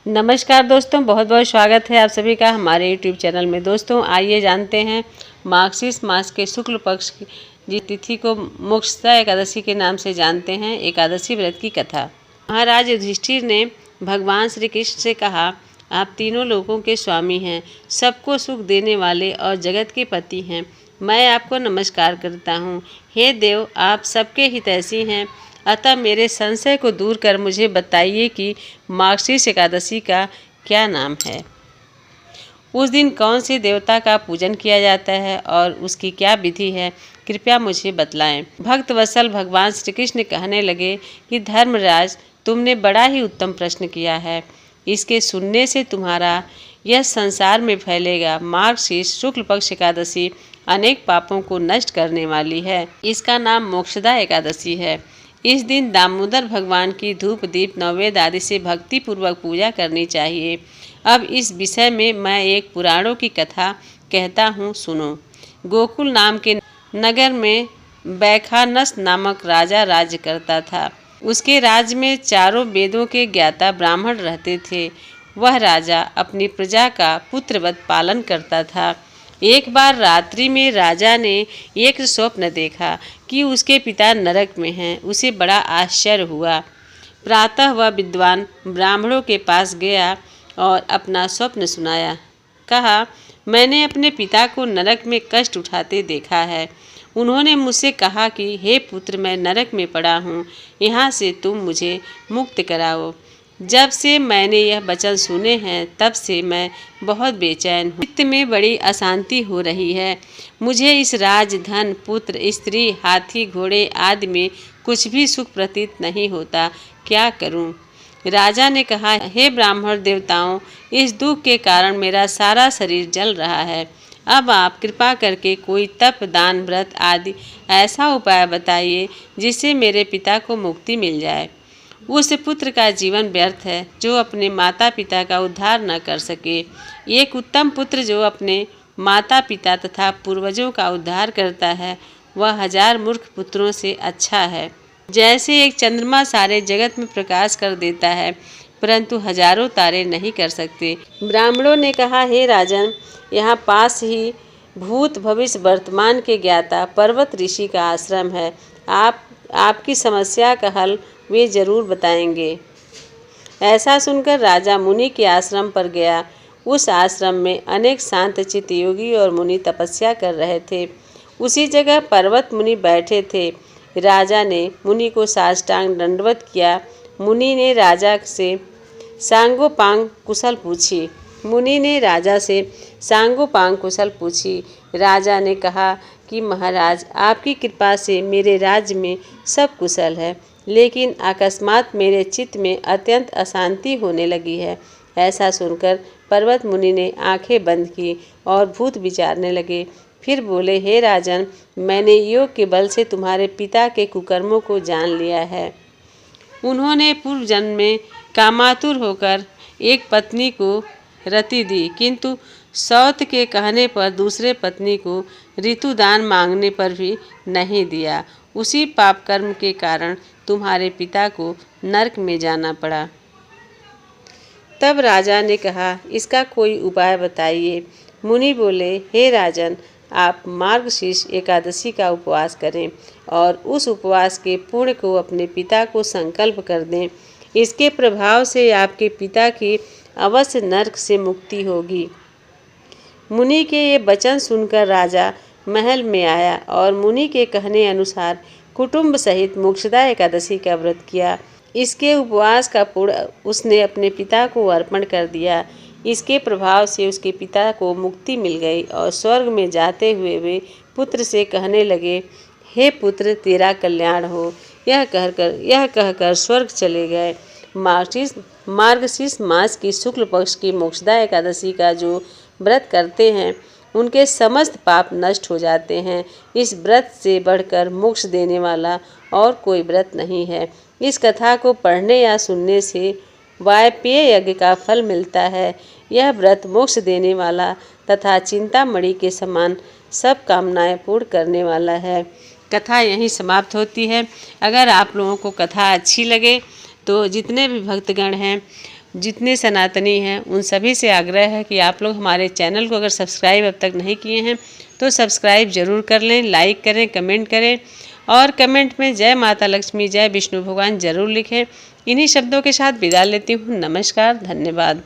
नमस्कार दोस्तों, बहुत बहुत स्वागत है आप सभी का हमारे YouTube चैनल में। दोस्तों आइए जानते हैं मार्गशीर्ष मास के शुक्ल पक्ष की तिथि को मोक्षदा एकादशी के नाम से जानते हैं। एकादशी व्रत की कथा। महाराज युधिष्ठिर ने भगवान श्री कृष्ण से कहा, आप तीनों लोगों के स्वामी हैं, सबको सुख देने वाले और जगत के पति हैं। मैं आपको नमस्कार करता हूँ। हे देव, आप सबके हितैषी हैं, अतः मेरे संशय को दूर कर मुझे बताइए कि मार्गशीर्ष एकादशी का क्या नाम है। उस दिन कौन से देवता का पूजन किया जाता है और उसकी क्या विधि है, कृपया मुझे बतलाएं। भक्त वत्सल भगवान श्री कृष्ण कहने लगे कि धर्मराज, तुमने बड़ा ही उत्तम प्रश्न किया है। इसके सुनने से तुम्हारा यह संसार में फैलेगा। मार्गशीर्ष शुक्ल पक्ष एकादशी अनेक पापों को नष्ट करने वाली है। इसका नाम मोक्षदा एकादशी है। इस दिन दामोदर भगवान की धूप दीप नैवेद्य आदि से भक्ति पूर्वक पूजा करनी चाहिए। अब इस विषय में मैं एक पुराणों की कथा कहता हूँ, सुनो। गोकुल नाम के नगर में बैखानस नामक राजा राज्य करता था। उसके राज्य में चारों वेदों के ज्ञाता ब्राह्मण रहते थे। वह राजा अपनी प्रजा का पुत्रवत पालन करता था। एक बार रात्रि में राजा ने एक स्वप्न देखा कि उसके पिता नरक में हैं। उसे बड़ा आश्चर्य हुआ। प्रातः वह विद्वान ब्राह्मणों के पास गया और अपना स्वप्न सुनाया। कहा, मैंने अपने पिता को नरक में कष्ट उठाते देखा है। उन्होंने मुझसे कहा कि हे पुत्र, मैं नरक में पड़ा हूँ, यहाँ से तुम मुझे मुक्त कराओ। जब से मैंने यह वचन सुने हैं तब से मैं बहुत बेचैन हूँ। चित्त में बड़ी अशांति हो रही है। मुझे इस राज, धन, पुत्र, स्त्री, हाथी, घोड़े आदि में कुछ भी सुख प्रतीत नहीं होता। क्या करूँ? राजा ने कहा, हे ब्राह्मण देवताओं, इस दुख के कारण मेरा सारा शरीर जल रहा है। अब आप कृपा करके कोई तप, दान, व्रत आदि ऐसा उपाय बताइए जिससे मेरे पिता को मुक्ति मिल जाए। उस पुत्र का जीवन व्यर्थ है जो अपने माता पिता का उद्धार न कर सके। एक उत्तम पुत्र जो अपने माता पिता तथा पूर्वजों का उद्धार करता है, वह 1000 मूर्ख पुत्रों से अच्छा है। जैसे एक चंद्रमा सारे जगत में प्रकाश कर देता है, परंतु हजारों तारे नहीं कर सकते। ब्राह्मणों ने कहा, हे राजन, यहाँ पास ही भूत भविष्य वर्तमान के ज्ञाता पर्वत ऋषि का आश्रम है। आपकी समस्या का हल वे जरूर बताएंगे। ऐसा सुनकर राजा मुनि के आश्रम पर गया। उस आश्रम में अनेक शांत चित्त योगी और मुनि तपस्या कर रहे थे। उसी जगह पर्वत मुनि बैठे थे। राजा ने मुनि को साष्टांग दंडवत किया। मुनि ने राजा से सांगोपांग कुशल पूछी। राजा ने कहा कि महाराज, आपकी कृपा से मेरे राज्य में सब कुशल है, लेकिन अकस्मात मेरे चित्त में अत्यंत अशांति होने लगी है। ऐसा सुनकर पर्वत मुनि ने आंखें बंद की और भूत विचारने लगे। फिर बोले, हे राजन, मैंने योग के बल से तुम्हारे पिता के कुकर्मों को जान लिया है। उन्होंने पूर्व जन्म में कामातुर होकर एक पत्नी को रति दी, किंतु सौत के कहने पर दूसरे पत्नी को ऋतुदान मांगने पर भी नहीं दिया। उसी पाप कर्म के कारण तुम्हारे पिता को नरक में जाना पड़ा। तब राजा ने कहा, इसका कोई उपाय बताइए। मुनि बोले, हे राजन, आप मार्गशीर्ष एकादशी का उपवास करें और उस उपवास के पुण्य को अपने पिता को संकल्प कर दें। इसके प्रभाव से आपके पिता की अवश्य नरक से मुक्ति होगी। मुनि के ये वचन सुनकर राजा महल में आया और मुनि के कहने अनुसार कुटुंब सहित मोक्षदा एकादशी का व्रत किया। इसके उपवास का पुण्य उसने अपने पिता को अर्पण कर दिया। इसके प्रभाव से उसके पिता को मुक्ति मिल गई और स्वर्ग में जाते हुए वे पुत्र से कहने लगे, हे पुत्र, तेरा कल्याण हो। यह कहकर स्वर्ग चले गए। मार्गशीर्ष मास की शुक्ल पक्ष की मोक्षदा एकादशी का जो व्रत करते हैं, उनके समस्त पाप नष्ट हो जाते हैं। इस व्रत से बढ़कर मोक्ष देने वाला और कोई व्रत नहीं है। इस कथा को पढ़ने या सुनने से वायपेय यज्ञ का फल मिलता है। यह व्रत मोक्ष देने वाला तथा चिंतामणि के समान सब कामनाएं पूर्ण करने वाला है। कथा यहीं समाप्त होती है। अगर आप लोगों को कथा अच्छी लगे तो जितने भी भक्तगण हैं जितने सनातनी हैं उन सभी से आग्रह है कि आप लोग हमारे चैनल को अगर सब्सक्राइब अब तक नहीं किए हैं तो सब्सक्राइब ज़रूर कर लें, लाइक करें, कमेंट करें और कमेंट में जय माता लक्ष्मी, जय विष्णु भगवान ज़रूर लिखें। इन्हीं शब्दों के साथ विदा लेती हूँ। नमस्कार, धन्यवाद।